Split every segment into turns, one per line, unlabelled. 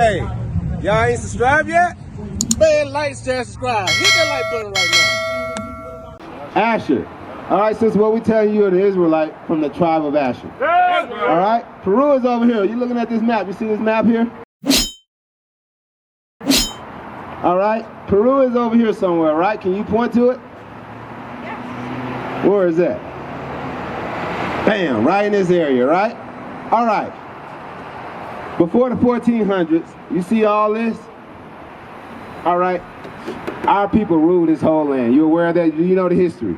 Hey, y'all ain't subscribed yet? Man, like, share, subscribe. Hit that like button right now.
Asher. All right, since what we telling you, an Israelite from the tribe of Asher. All right, Peru is over here. You looking at this map? You see this map here? All right, Peru is over here somewhere, right? Can you point to it? Yes. Where is that? Bam, right in this area, right? All right. Before the 1400s, you see all this? All right. Our people ruled this whole land. You aware of that? Do you know the history?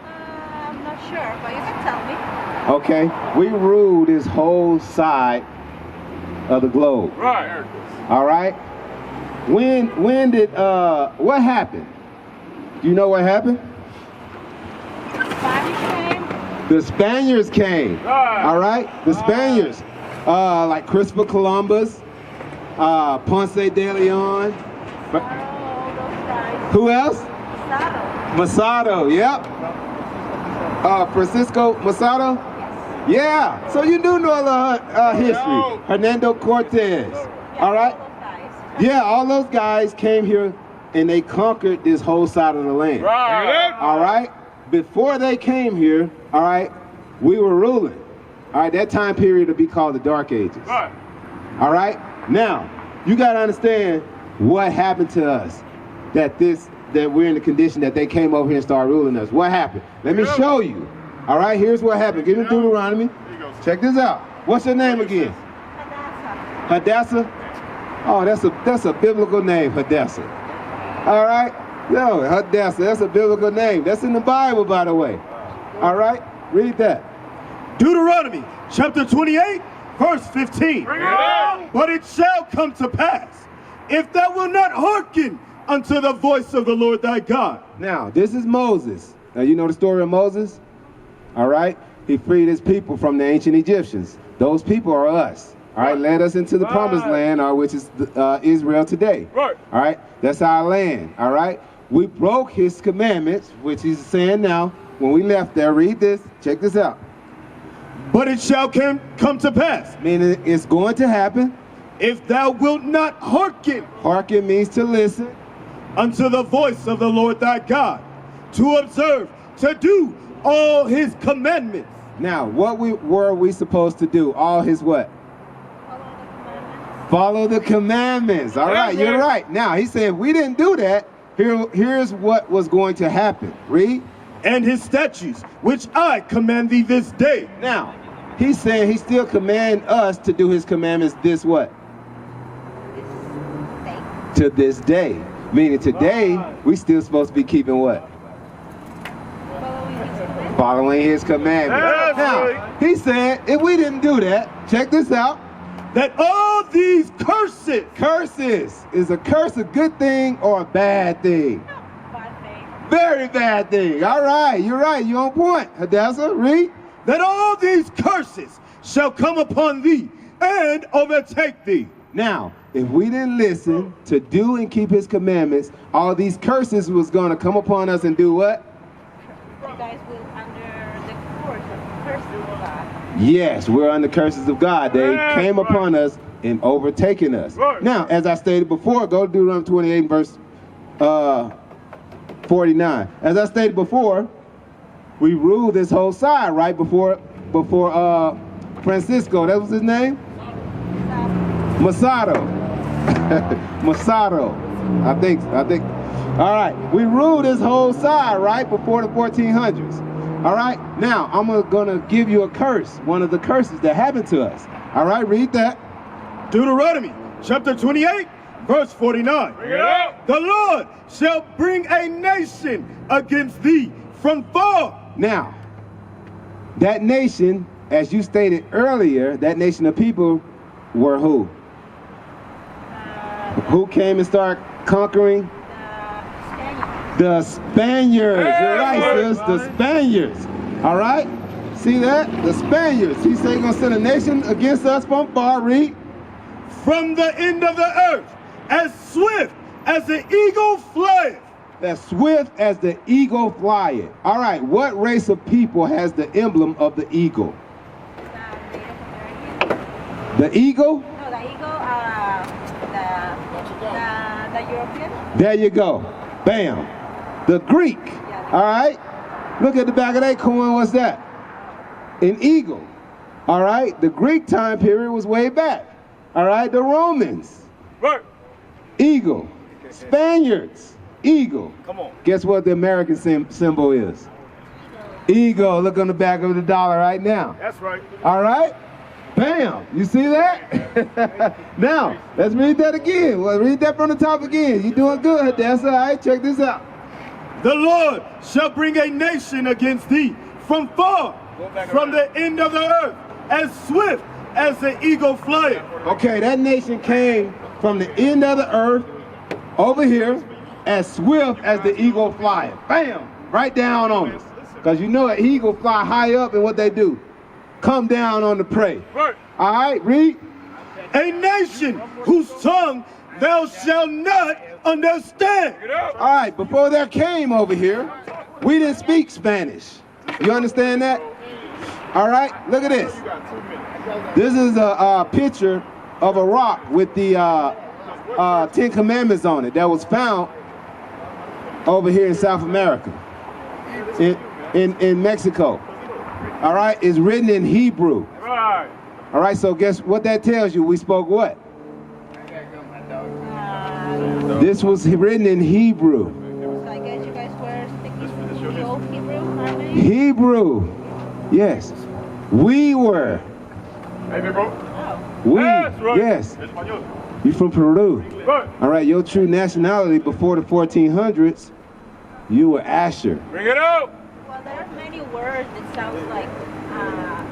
I'm not sure, but you can tell me.
Okay. We ruled this whole side of the globe.
Right.
All right. When did what happened? Do you know what happened?
Spanish came.
The Spaniards came.
Right.
All right. The Spaniards, like Christopher Columbus, Ponce de Leon.
All those guys.
Who else?
Saddle.
Masado. Yep. Francisco Masado.
Yes.
Yeah. So you do know the history. Hernando Cortez.
Yeah,
All right.
those guys.
Yeah, all those guys came here and they conquered this whole side of the land.
Right.
All right? Before they came here, all right, we were ruling. All right, that time period would be called the Dark Ages.
Right.
All right? Now, you got to understand what happened to us that we're in the condition that they came over here and started ruling us. What happened? Let me show you. All right, here's what happened. Give me Deuteronomy. Check this out. What's your name again?
Hadassah.
Hadassah? Oh, that's a biblical name, Hadassah. All right? No, Hadassah, that's a biblical name. That's in the Bible, by the way. All right? Read that.
Deuteronomy chapter 28, verse 15.
Bring it on.
But it shall come to pass, if thou wilt not hearken unto the voice of the Lord thy God.
Now, this is Moses. Now, you know the story of Moses? All right? He freed his people from the ancient Egyptians. Those people are us. All right, led us into the promised land, which is Israel today.
Right.
All right, that's our land. All right, we broke his commandments, which he's saying now. When we left there, read this. Check this out.
But it shall come to pass,
Meaning it's going to happen.
if thou wilt not hearken
Hearken means to listen.
unto the voice of the Lord thy God, to observe, to do all his commandments.
Now, what were we supposed to do? All his what? Follow the commandments. All right, you're right. Now, he said, if we didn't do that, here's what was going to happen. Read.
And his statutes, which I command thee this day.
Now, he's saying he still command us to do his commandments this what? To this day. Meaning today, we still supposed to be keeping what? Following his commandments. Now, he said, if we didn't do that, check this out.
That all these curses.
Curses. Is a curse a good thing or a bad thing?
Bad thing.
Very bad thing. All right, you're right. You're on point. Hadassah, read.
That all these curses shall come upon thee and overtake thee.
Now, if we didn't listen to do and keep his commandments, all these curses was going to come upon us and do what?
You guys will under the curse of God.
Yes, we're under curses of God. They came upon us and overtaken us.
Right.
Now, as I stated before, go to Deuteronomy 28 verse 49. As I stated before, we ruled this whole side, right? Before Francisco, that was his name? Masado. Masado. I think. All right. We ruled this whole side, right? Before the 1400s. All right. Now, I'm going to give you a curse. One of the curses that happened to us. All right. Read that.
Deuteronomy chapter 28, verse 49.
Bring it up.
The Lord shall bring a nation against thee from far.
Now, that nation, as you stated earlier, that nation of people were who? Who came and started conquering? The Spaniards. You're right, sis. The Spaniards. All right? See that? The Spaniards. He said he's going to send a nation against us from far. Read.
From the end of the earth, as swift as the eagle flieth.
As swift as the eagle flieth. All right. What race of people has the emblem of the eagle?
Native American.
The eagle?
No, the eagle, the European.
There you go. Bam. The Greek. All right. Look at the back of that coin. What's that? An eagle. All right. The Greek time period was way back. All right. The Romans.
Right.
Eagle. Spaniards. Eagle.
Come on.
Guess what the American symbol is? Eagle. Look on the back of the dollar right now.
That's right.
All right. Bam. You see that? Now, let's read that again. Well, read that from the top again. You're doing good, Nahasa. All right. Check this out.
The Lord shall bring a nation against thee from far, from the end of the earth, as swift as the eagle flieth.
Okay, that nation came from the end of the earth over here as swift as the eagle flieth. Bam! Right down on us. Because you know an eagle fly high up, and what they do? Come down on the prey.
Right.
All right, read.
A nation whose tongue thou shalt not understand.
All right, before that came over here, we didn't speak Spanish. You understand that? All right, look at this. This is a picture of a rock with the 10 Commandments on it that was found over here in South America, in Mexico. All right, it's written in Hebrew.
Right.
All right, so guess what that tells you? We spoke what? This was written in Hebrew.
So I guess you guys were speaking the old Hebrew, aren't they?
Hebrew. Yes. We were. We.
That's right.
Yes. You from Peru.
Right.
All right, your true nationality before the 1400s, you were Asher.
Bring it out.
Well, there are many words that sounds like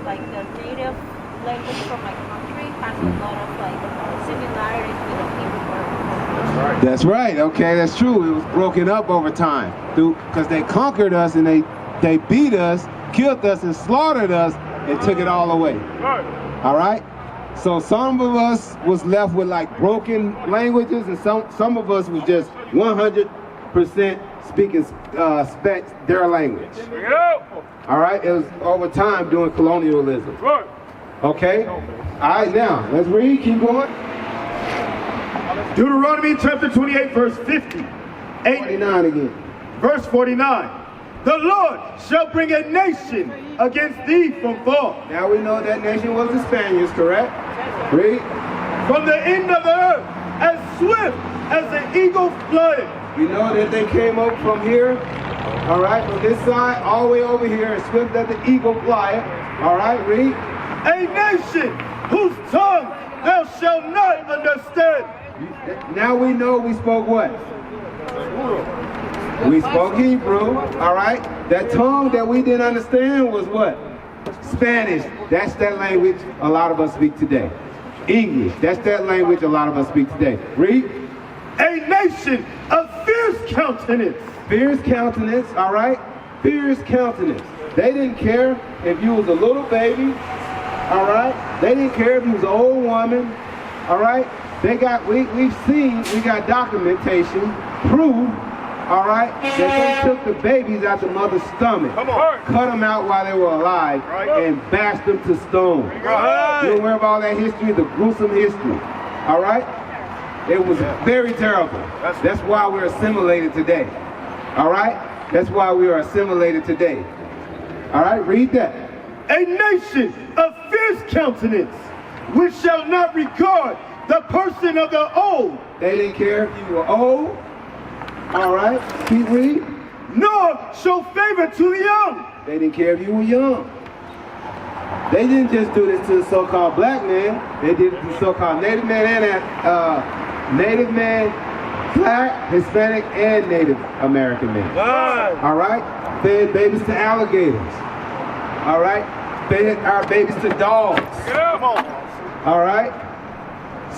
the native language from my country has a lot of like similarities with the Hebrew word.
That's right. Okay, that's true. It was broken up over time because they conquered us and they beat us, killed us, and slaughtered us and took it all away.
Right.
All right. So some of us was left with like broken languages, and some of us was just 100% speaking their language.
Bring it out.
All right. It was over time doing colonialism.
Right.
Okay. All right. Now let's read. Keep going.
Deuteronomy chapter 28, verse 50.
49 again.
Verse 49. The Lord shall bring a nation against thee from far.
Now we know that nation was the Spaniards, correct? Read.
From the end of the earth, as swift as the eagle flieth.
We know that they came up from here, all right, from this side, all the way over here, as swift as the eagle flieth. All right, read.
A nation whose tongue thou shalt not understand.
Now we know we spoke what? We spoke Hebrew, all right? That tongue that we didn't understand was what? Spanish. That's that language a lot of us speak today. English. That's that language a lot of us speak today. Read.
A nation of fierce countenance.
Fierce countenance, all right? Fierce countenance. They didn't care if you was a little baby, all right? They didn't care if you was an old woman, all right? We've got documentation, proof, all right, that they took the babies out the mother's stomach, cut them out while they were alive, and bashed them to stone. You're aware of all that history, the gruesome history, all right? It was very terrible. That's why we're assimilated today, all right? That's why we are assimilated today. All right, read that.
A nation of fierce countenance, which shall not regard the person of the old.
They didn't care if you were old. All right, keep reading.
Nor show favor to the young.
They didn't care if you were young. They didn't just do this to the so-called black man. They did it to the so-called native man and native man, black, Hispanic, and Native American man. All right, fed babies to alligators. All right, fed our babies to dogs. All right,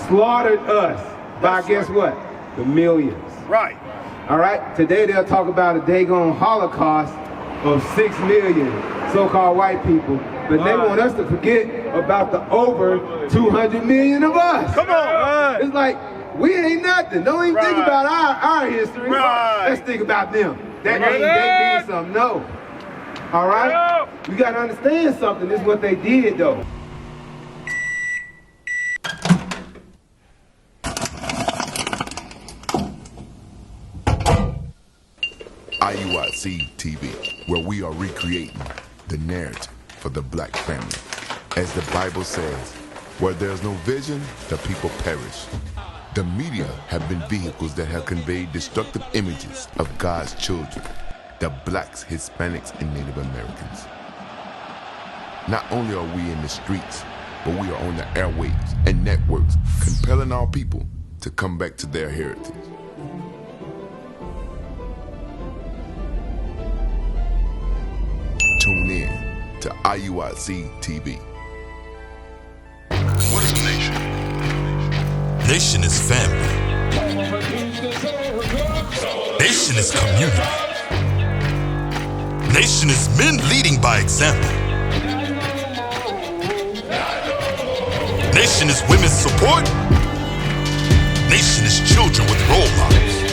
slaughtered us by guess what? The millions.
Right.
All right, today they'll talk about a daggone Holocaust of 6 million so-called white people, but they want us to forget about the over 200 million of us.
Come on.
It's like, we ain't nothing. Don't even think about our history. Let's think about them. That means they did something. No. All right? You got to understand something. This is what they did, though.
IUIC TV, where we are recreating the narrative for the black family. As the Bible says, where there's no vision, the people perish. The media have been vehicles that have conveyed destructive images of God's children, the blacks, Hispanics, and Native Americans. Not only are we in the streets, but we are on the airwaves and networks, compelling our people to come back to their heritage. Tune in to IUIC TV.
What is a nation? Nation is family. Nation is community. Nation is men leading by example. Nation is women's support. Nation is children with role models.